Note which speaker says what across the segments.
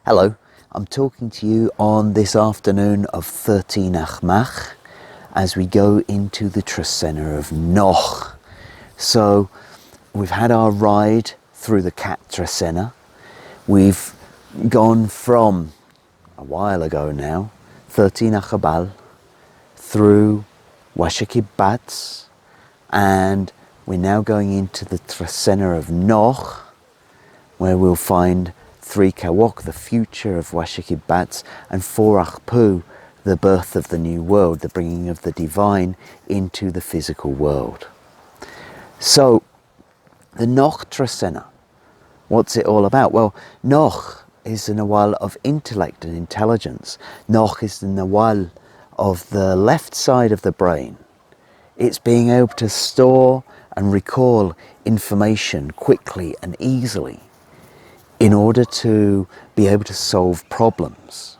Speaker 1: Hello, I'm talking to you on this afternoon of Trecena of No'j as we go into the Trecena of No'j. So we've had our ride through the Cat Trecena. We've gone from a while ago now, Trecena Chabal, through Bats, and we're now going into the Trecena of No'j, where we'll find 3 Kawak, the future of Bats, and 4 Achpu, the birth of the new world, the bringing of the divine into the physical world. So, the No'j Trecena, what's it all about? Well, No'j is the Nawal of intellect and intelligence. No'j is the Nawal of the left side of the brain. It's being able to store and recall information quickly and easily in order to be able to solve problems.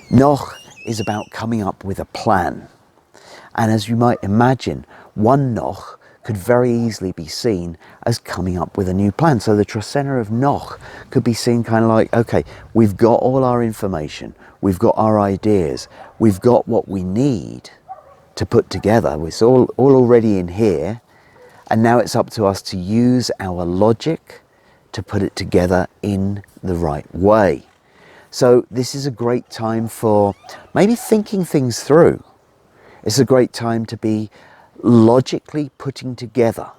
Speaker 1: No'j is about coming up with a plan. And as you might imagine, one No'j could very easily be seen as coming up with a new plan. So the Trecena of No'j could be seen kind of like, okay, we've got all our information, we've got our ideas, we've got what we need to put together. It's all already in here, and now it's up to us to use our logic to put it together in the right way. So this is a great time for maybe thinking things through. It's a great time to be logically putting together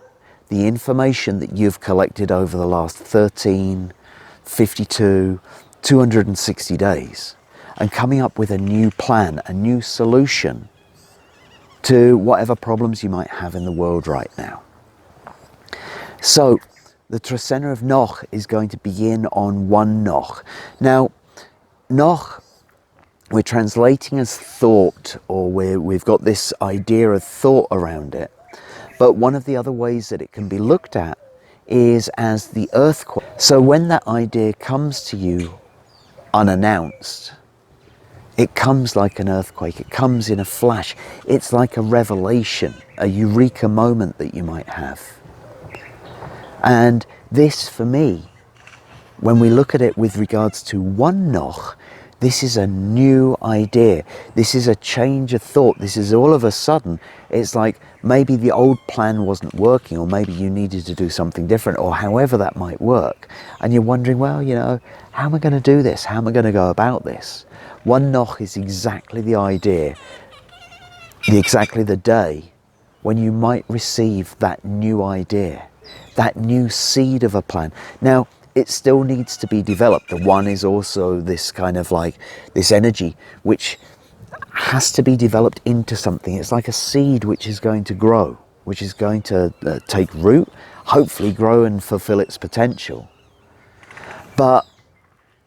Speaker 1: the information that you've collected over the last 13, 52, 260 days and coming up with a new plan, a new solution to whatever problems you might have in the world right now. So the Trecena of No'j is going to begin on one No'j. Now, No'j, we're translating as thought, or we've got this idea of thought around it. But one of the other ways that it can be looked at is as the earthquake. So when that idea comes to you unannounced, it comes like an earthquake, it comes in a flash. It's like a revelation, a eureka moment that you might have. And this, for me, when we look at it with regards to one No'j, this is a new idea. This is a change of thought. This is all of a sudden, it's like maybe the old plan wasn't working, or maybe you needed to do something different, or however that might work. And you're wondering, well, you know, how am I going to do this? How am I going to go about this? One No'j is exactly the idea, exactly the day when you might receive that new idea, that new seed of a plan. Now, it still needs to be developed. The one is also this kind of like this energy which has to be developed into something. It's like a seed which is going to grow, which is going to take root, hopefully grow and fulfill its potential. But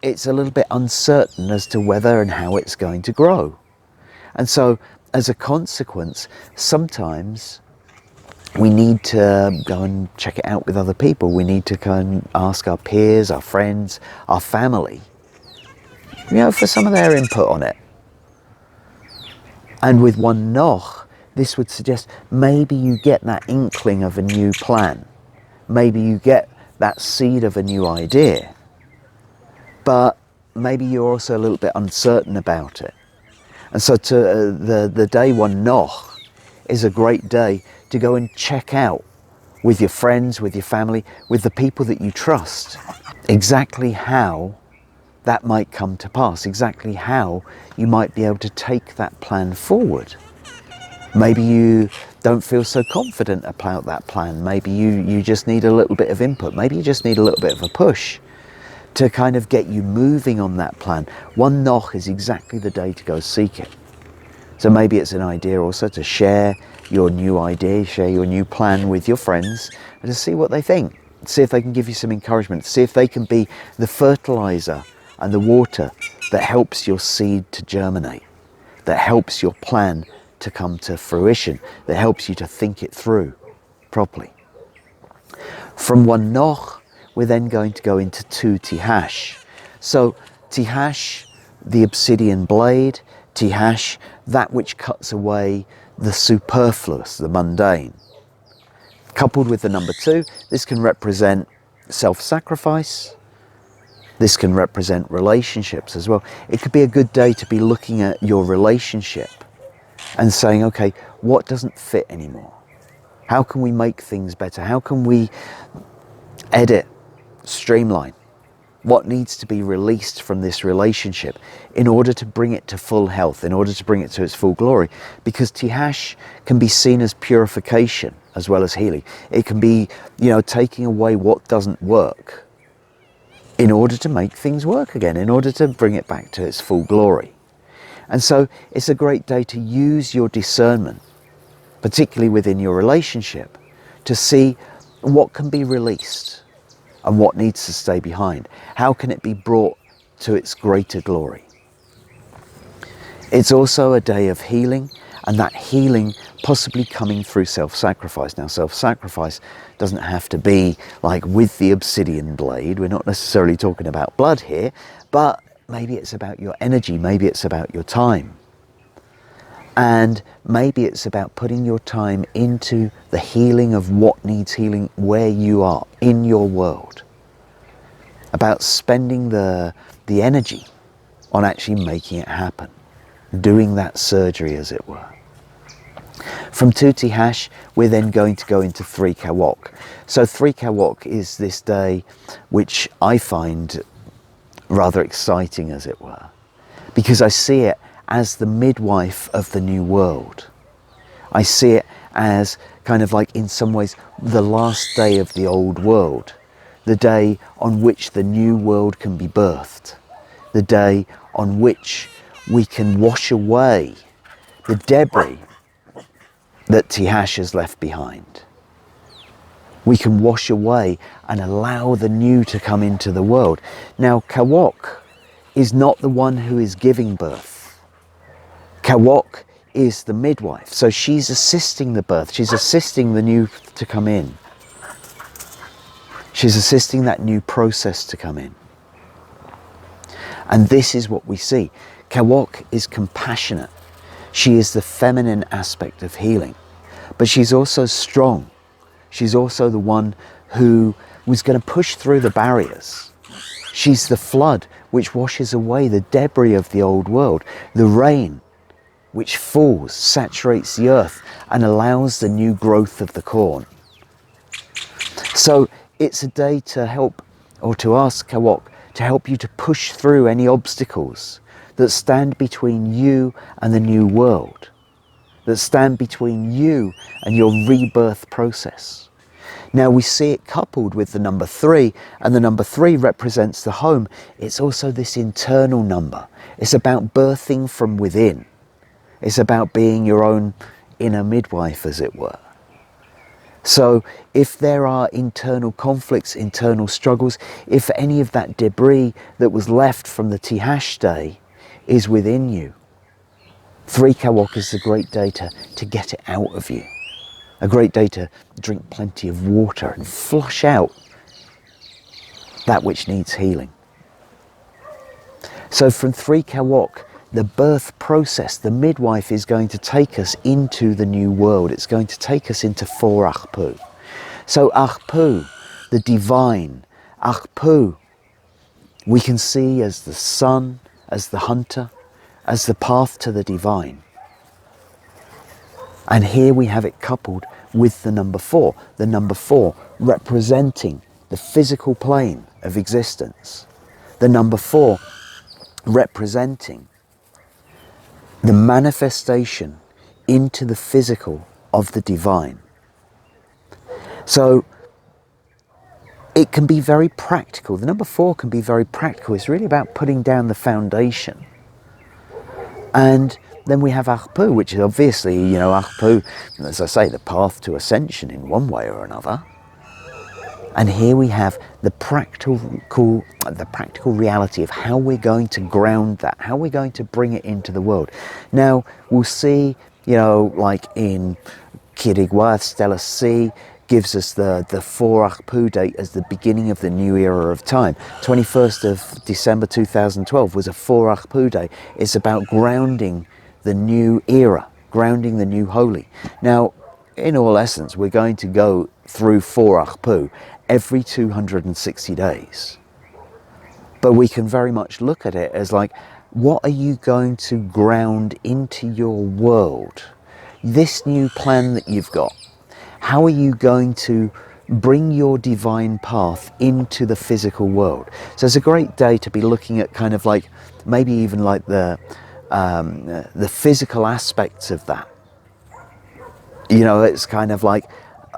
Speaker 1: it's a little bit uncertain as to whether and how it's going to grow. And so as a consequence, sometimes we need to go and check it out with other people. We need to go and ask our peers, our friends, our family, you know, for some of their input on it. And with one No'j, this would suggest maybe you get that inkling of a new plan. Maybe you get that seed of a new idea. But maybe you're also a little bit uncertain about it. And so the day one No'j is a great day to go and check out with your friends, with your family, with the people that you trust, exactly how that might come to pass, exactly how you might be able to take that plan forward. Maybe you don't feel so confident about that plan. Maybe you just need a little bit of input. Maybe you just need a little bit of a push to kind of get you moving on that plan. One No'j is exactly the day to go seek it. So maybe it's an idea also to share your new idea, share your new plan with your friends, and to see what they think. See if they can give you some encouragement. See if they can be the fertilizer and the water that helps your seed to germinate, that helps your plan to come to fruition, that helps you to think it through properly. From one No'j, we're then going to go into 2 Thash. So Thash, the obsidian blade, Thash, that which cuts away the superfluous, the mundane. Coupled with the number 2, this can represent self-sacrifice, This can represent relationships as well. It could be a good day to be looking at your relationship and saying, okay, what doesn't fit anymore? How can we make things better? How can we edit, streamline? What needs to be released from this relationship in order to bring it to full health, in order to bring it to its full glory? Because Thash can be seen as purification as well as healing. It can be, taking away what doesn't work in order to make things work again, in order to bring it back to its full glory. And so it's a great day to use your discernment, particularly within your relationship, to see what can be released and what needs to stay behind. How can it be brought to its greater glory? It's also a day of healing, and that healing possibly coming through self-sacrifice. Now, self-sacrifice doesn't have to be like with the obsidian blade. We're not necessarily talking about blood here, but maybe it's about your energy, maybe it's about your time. And maybe it's about putting your time into the healing of what needs healing where you are in your world. About spending the energy on actually making it happen, doing that surgery, as it were. From 2 Thash, we're then going to go into 3 Kawak. So 3 Kawak is this day which I find rather exciting, as it were, because I see it as the midwife of the new world. I see it as kind of like, in some ways, the last day of the old world, the day on which the new world can be birthed, the day on which we can wash away the debris that Thash has left behind. We can wash away and allow the new to come into the world. Now, Kawak is not the one who is giving birth. Kawak is the midwife. So she's assisting the birth. She's assisting the new to come in. She's assisting that new process to come in. And this is what we see. Kawak is compassionate. She is the feminine aspect of healing. But she's also strong. She's also the one who was going to push through the barriers. She's the flood which washes away the debris of the old world. The rain which falls, saturates the earth and allows the new growth of the corn. So it's a day to help, or to ask Kawak to help you to push through any obstacles that stand between you and the new world, that stand between you and your rebirth process. Now we see it coupled with the number 3, and the number 3 represents the home. It's also this internal number. It's about birthing from within. It's about being your own inner midwife, as it were. So if there are internal conflicts, internal struggles, if any of that debris that was left from the Thash day is within you, 3 Kawak is a great day to get it out of you. A great day to drink plenty of water and flush out that which needs healing. So from 3 Kawak, the birth process, the midwife is going to take us into the new world. It's going to take us into 4 Achpu. So Achpu, the divine, Achpu, we can see as the sun, as the hunter, as the path to the divine. And here we have it coupled with the number 4. The number 4 representing the physical plane of existence. The number 4 representing the manifestation into the physical of the divine. So it can be very practical. The number 4 can be very practical. It's really about putting down the foundation. And then we have Achpu, which is obviously, Achpu, as I say, the path to ascension in one way or another. And here we have the practical reality of how we're going to ground that, how we're going to bring it into the world. Now, we'll see, like in Kirigua, Stella C gives us the 4 Achpu date as the beginning of the new era of time. 21st of December 2012 was a 4 Achpu day. It's about grounding the new era, grounding the new holy. Now, in all essence, we're going to go through 4 Achpu every 260 days. But we can very much look at it as like, what are you going to ground into your world? This new plan that you've got, how are you going to bring your divine path into the physical world? So it's a great day to be looking at kind of like, maybe even like the physical aspects of that. You know, it's kind of like,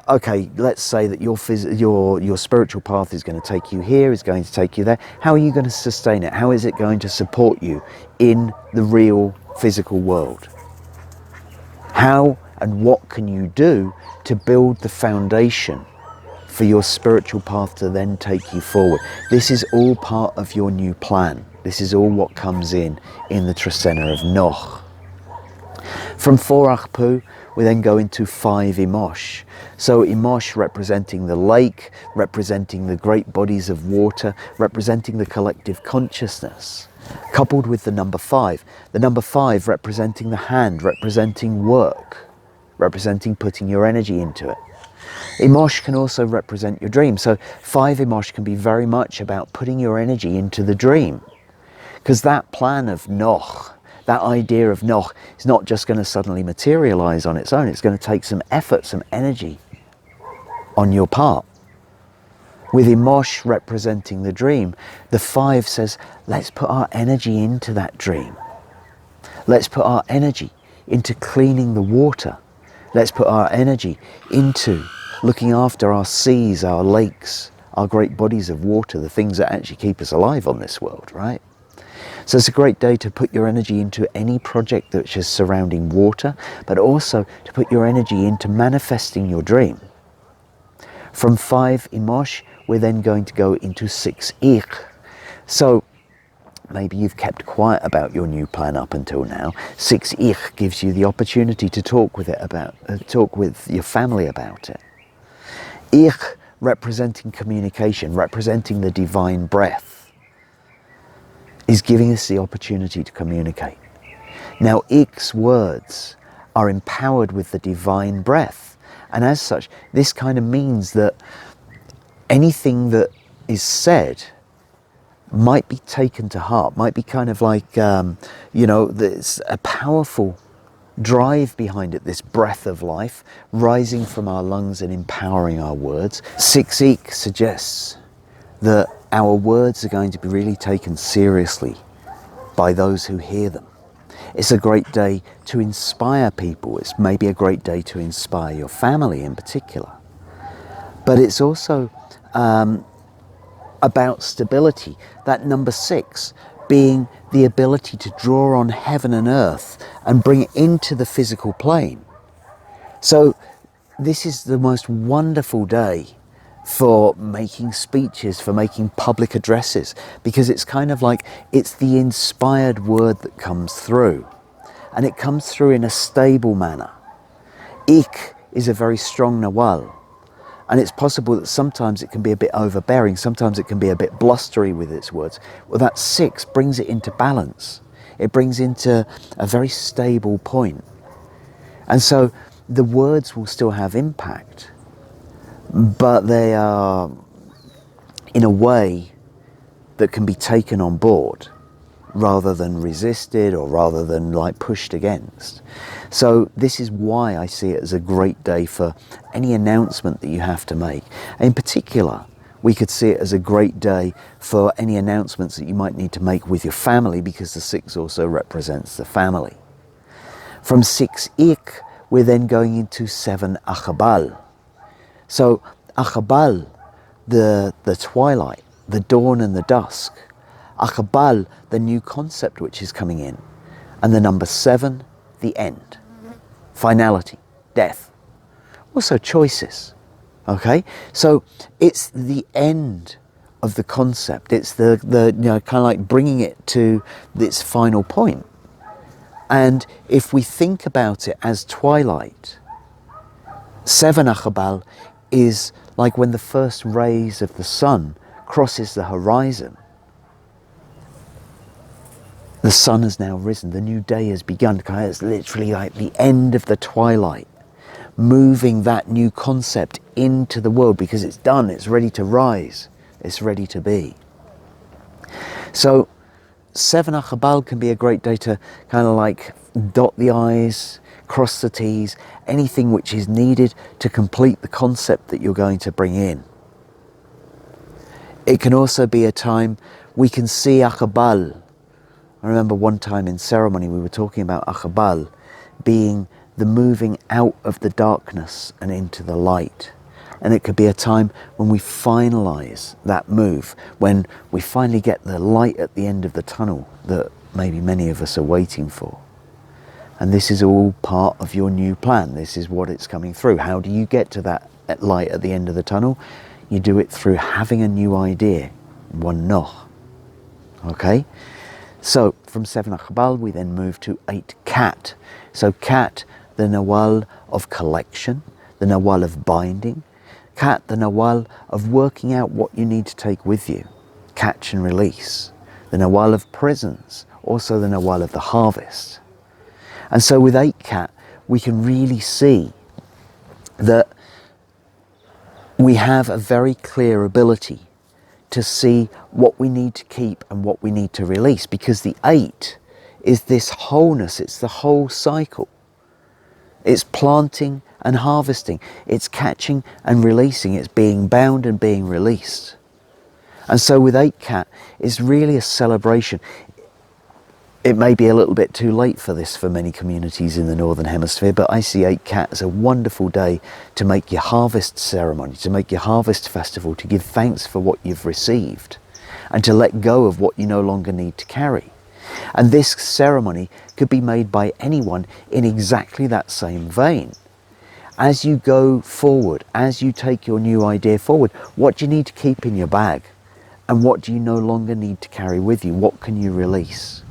Speaker 1: okay, let's say that your spiritual path is going to take you here, is going to take you there. How are you going to sustain it? How is it going to support you in the real physical world? How and what can you do to build the foundation for your spiritual path to then take you forward? This is all part of your new plan. This is all what comes in the Trecena of No'j. From 4 Achpu, we then go into 5 Imosh. So Imosh representing the lake, representing the great bodies of water, representing the collective consciousness, coupled with the number 5. The number 5 representing the hand, representing work, representing putting your energy into it. Imosh can also represent your dream. So 5 Imosh can be very much about putting your energy into the dream. Because that plan of No'j, that idea of No'j, is not just going to suddenly materialize on its own. It's going to take some effort, some energy on your part. With Imosh representing the dream, the 5 says, let's put our energy into that dream. Let's put our energy into cleaning the water. Let's put our energy into looking after our seas, our lakes, our great bodies of water, the things that actually keep us alive on this world, right? So it's a great day to put your energy into any project which is surrounding water, but also to put your energy into manifesting your dream. From 5 Imosh, we're then going to go into 6 Ich. So maybe you've kept quiet about your new plan up until now. 6 Ich gives you the opportunity to talk with your family about it. Ich representing communication, representing the divine breath, is giving us the opportunity to communicate. Now, Ich's words are empowered with the divine breath. And as such, this kind of means that anything that is said might be taken to heart, might be kind of like, there's a powerful drive behind it, this breath of life rising from our lungs and empowering our words. 6 Ich suggests that our words are going to be really taken seriously by those who hear them. It's a great day to inspire people. It's maybe a great day to inspire your family in particular. But it's also about stability. That number 6 being the ability to draw on heaven and earth and bring it into the physical plane. So this is the most wonderful day for making speeches, for making public addresses, because it's kind of like it's the inspired word that comes through, and it comes through in a stable manner. Ik is a very strong nawal, and it's possible that sometimes it can be a bit overbearing, sometimes it can be a bit blustery with its words. Well, that 6 brings it into balance. It brings into a very stable point. And so the words will still have impact, but they are in a way that can be taken on board rather than resisted or rather than like pushed against. So this is why I see it as a great day for any announcement that you have to make. In particular, we could see it as a great day for any announcements that you might need to make with your family, because the 6 also represents the family. From 6 Ik, we're then going into 7 Achabal. So Achabal, the twilight, the dawn and the dusk. Achabal, the new concept which is coming in. And the number 7, the end. Finality, death. Also choices. Okay? So it's the end of the concept. It's the kind of like bringing it to its final point. And if we think about it as twilight, 7 Achabal is like when the first rays of the sun crosses the horizon. The sun has now risen, the new day has begun. It's literally like the end of the twilight, moving that new concept into the world, because it's done, it's ready to rise, it's ready to be. So 7 Achabal can be a great day to kind of like dot the I's, cross the T's, anything which is needed to complete the concept that you're going to bring in. It can also be a time we can see Achabal. I remember one time in ceremony we were talking about Achabal being the moving out of the darkness and into the light. And it could be a time when we finalize that move, when we finally get the light at the end of the tunnel that maybe many of us are waiting for. And this is all part of your new plan. This is what it's coming through. How do you get to that light at the end of the tunnel? You do it through having a new idea, one No'j. Okay? So from 7 Achabal we then move to 8 Cat. So Cat, the Nawal of collection, the Nawal of binding. Cat, the Nawal of working out what you need to take with you, catch and release. The Nawal of presence, also the Nawal of the harvest. And so with 8 Cat, we can really see that we have a very clear ability to see what we need to keep and what we need to release, because the 8 is this wholeness, it's the whole cycle. It's planting and harvesting, it's catching and releasing, it's being bound and being released. And so with 8 Cat, it's really a celebration. It may be a little bit too late for this for many communities in the Northern Hemisphere, but I see 8 Cat as a wonderful day to make your harvest ceremony, to make your harvest festival, to give thanks for what you've received, and to let go of what you no longer need to carry. And this ceremony could be made by anyone in exactly that same vein. As you go forward, as you take your new idea forward, what do you need to keep in your bag? And what do you no longer need to carry with you? What can you release?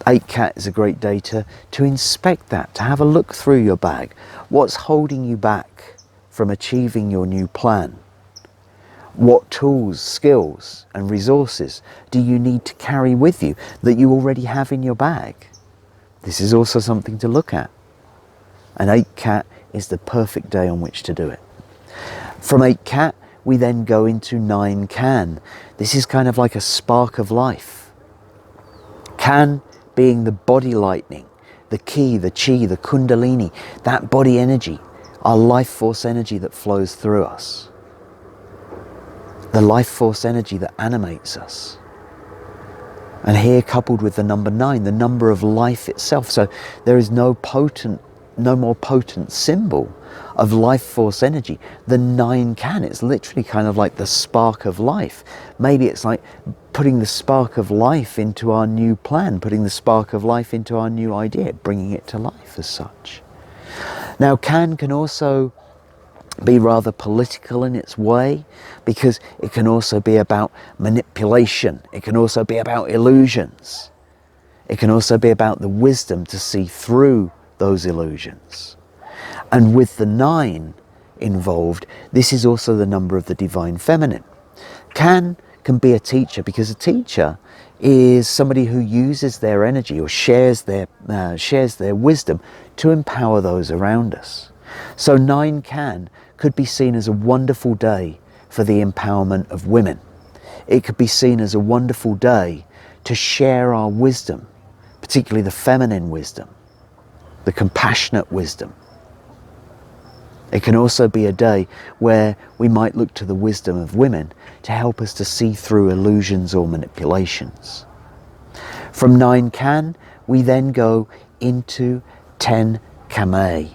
Speaker 1: 8 Cat is a great day to inspect that, to have a look through your bag. What's holding you back from achieving your new plan? What tools, skills and resources do you need to carry with you that you already have in your bag? This is also something to look at. And 8 Cat is the perfect day on which to do it. From 8 Cat, we then go into 9 Can. This is kind of like a spark of life. Can being the body lightning, the ki, the chi, the kundalini, that body energy, our life force energy that flows through us. The life force energy that animates us. And here coupled with the number 9, the number of life itself. So there is no more potent symbol of life force energy than 9 Can. It's literally kind of like the spark of life. Maybe it's like putting the spark of life into our new plan, putting the spark of life into our new idea, bringing it to life as such. Now can also be rather political in its way, because it can also be about manipulation. It can also be about illusions. It can also be about the wisdom to see through those illusions. And with the 9 involved, this is also the number of the divine feminine. Can be a teacher, because a teacher is somebody who uses their energy or shares their wisdom to empower those around us. So 9 Can could be seen as a wonderful day for the empowerment of women. It could be seen as a wonderful day to share our wisdom, particularly the feminine wisdom, the compassionate wisdom. It can also be a day where we might look to the wisdom of women to help us to see through illusions or manipulations. From 9 Can, we then go into 10 Kamei.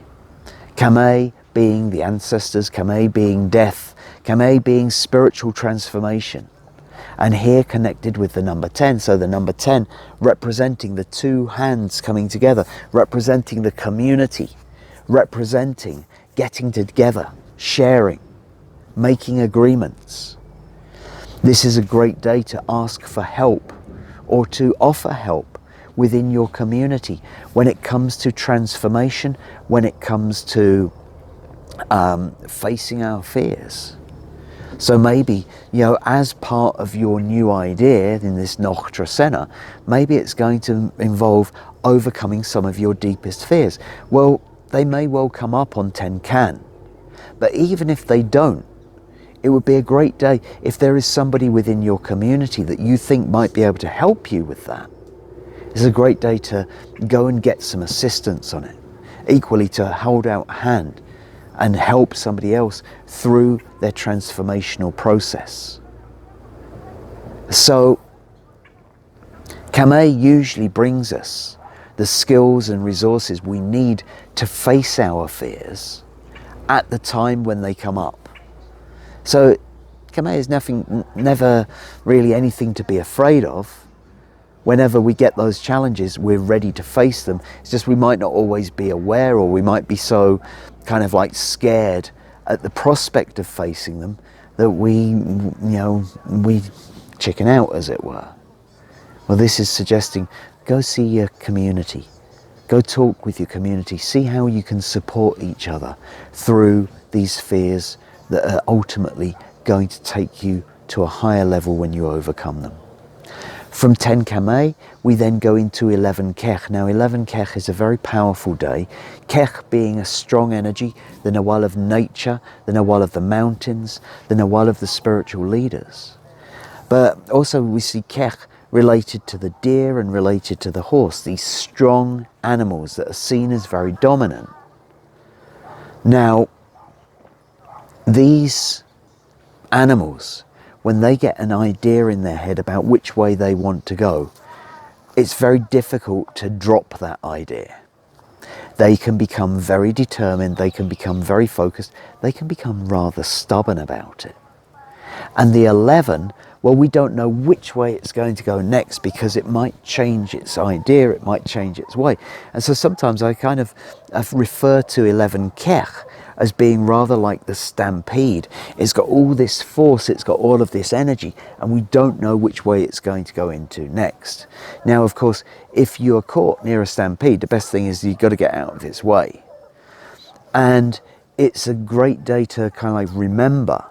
Speaker 1: Kamei being the ancestors, Kamei being death, Kamei being spiritual transformation. And here connected with the number 10, so the number 10 representing the 2 hands coming together, representing the community, representing getting together, sharing, making agreements. This is a great day to ask for help or to offer help within your community when it comes to transformation, when it comes to facing our fears. So maybe, as part of your new idea in this No'j Trecena, maybe it's going to involve overcoming some of your deepest fears. Well, they may well come up on 10 Can, but even if they don't, It would be a great day if there is somebody within your community that you think might be able to help you with that. It's a great day to go and get some assistance on it. Equally, to hold out a hand and help somebody else through their transformational process. So, Kamei usually brings us the skills and resources we need to face our fears at the time when they come up. So Kamei is never really anything to be afraid of. Whenever we get those challenges, we're ready to face them. It's just we might not always be aware, or we might be so kind of like scared at the prospect of facing them that we chicken out, as it were. Well, this is suggesting go see your community. Go talk with your community. See how you can support each other through these fears that are ultimately going to take you to a higher level when you overcome them. From 10 Kamei, we then go into 11 Kech. Now 11 Kech is a very powerful day. Kech being a strong energy, the Nawal of nature, the Nawal of the mountains, the Nawal of the spiritual leaders. But also we see Kech related to the deer and related to the horse, these strong animals that are seen as very dominant. Now, these animals, when they get an idea in their head about which way they want to go, it's very difficult to drop that idea. They can become very determined, they can become very focused, they can become rather stubborn about it. And the 11, well, we don't know which way it's going to go next because it might change its idea, it might change its way. And so sometimes I kind of refer to 11 Kech as being rather like the stampede. It's got all this force, it's got all of this energy, and we don't know which way it's going to go into next. Now, of course, if you're caught near a stampede, the best thing is you've got to get out of its way. And it's a great day to kind of like remember,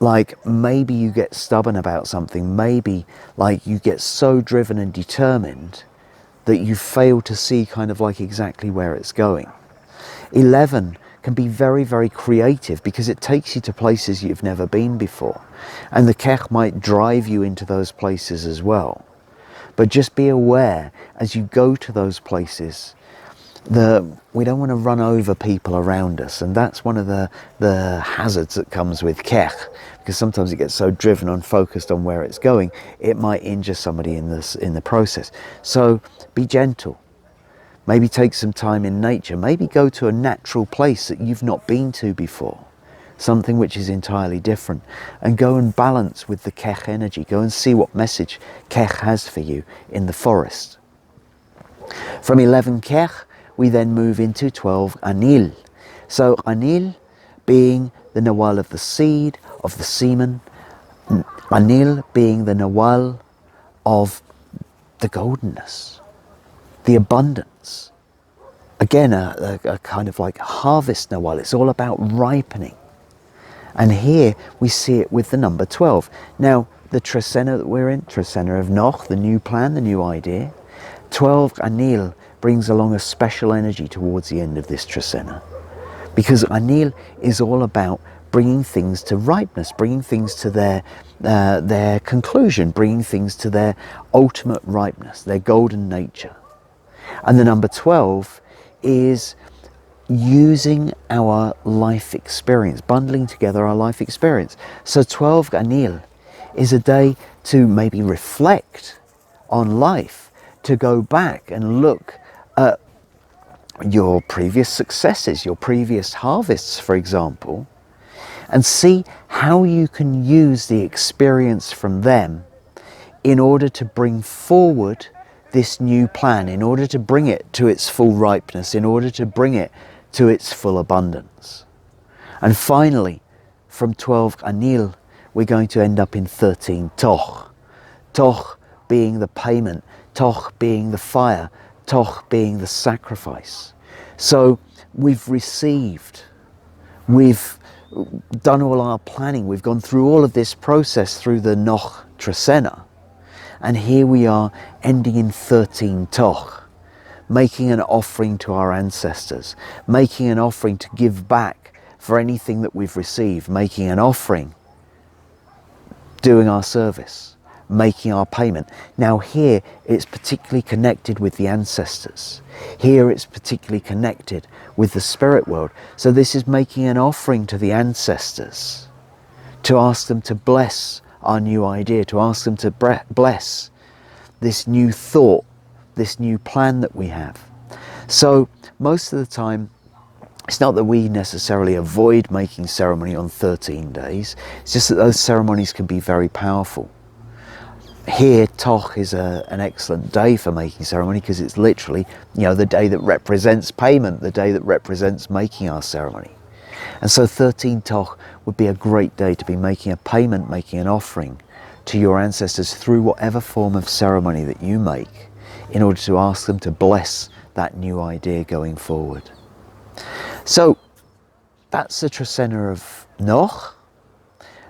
Speaker 1: like maybe you get stubborn about something, maybe like you get so driven and determined that you fail to see kind of like exactly where it's going. 11 can be very, very creative because it takes you to places you've never been before. And the Kech might drive you into those places as well. But just be aware as you go to those places that we don't want to run over people around us. And that's one of the hazards that comes with Kech, because sometimes it gets so driven and focused on where it's going, it might injure somebody in the process. So be gentle. Maybe take some time in nature. Maybe go to a natural place that you've not been to before, something which is entirely different, and go and balance with the Kech energy. Go and see what message Kech has for you in the forest. From 11 Kech, we then move into 12 Anil. So Anil being the Nawal of the seed, of the semen, Anil being the Nawal of the goldenness, the abundance. Again, a kind of like harvest Nawal. It's all about ripening. And here we see it with the number 12. Now, the Trecena that we're in, Trecena of No'j, the new plan, the new idea, 12 Anil brings along a special energy towards the end of this Trecena. Because Anil is all about bringing things to ripeness, bringing things to their conclusion, bringing things to their ultimate ripeness, their golden nature. And the number 12 is using our life experience, bundling together our life experience. So 12 Anil is a day to maybe reflect on life, to go back and look at your previous successes, your previous harvests, for example, and see how you can use the experience from them in order to bring forward this new plan, in order to bring it to its full ripeness, in order to bring it to its full abundance. And finally, from 12 Anil, we're going to end up in 13 Toch. Toch being the payment, Toch being the fire, Toch being the sacrifice. So we've received, we've done all our planning, we've gone through all of this process through the No'j Trecena. And here we are ending in 13 Toch, making an offering to our ancestors, making an offering to give back for anything that we've received, making an offering, doing our service, making our payment. Now here it's particularly connected with the ancestors. Here it's particularly connected with the spirit world. So this is making an offering to the ancestors, to ask them to bless our new idea, to ask them to bless this new thought, this new plan that we have. So most of the time, it's not that we necessarily avoid making ceremony on 13 days, it's just that those ceremonies can be very powerful. Here, Toch is an excellent day for making ceremony because it's literally, the day that represents payment, the day that represents making our ceremony. And so 13 Toch would be a great day to be making a payment, making an offering to your ancestors through whatever form of ceremony that you make in order to ask them to bless that new idea going forward. So that's the Trecena of No'j.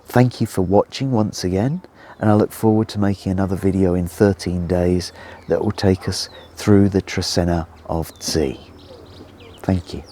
Speaker 1: Thank you for watching once again, and I look forward to making another video in 13 days that will take us through the Trecena of No'j. Thank you.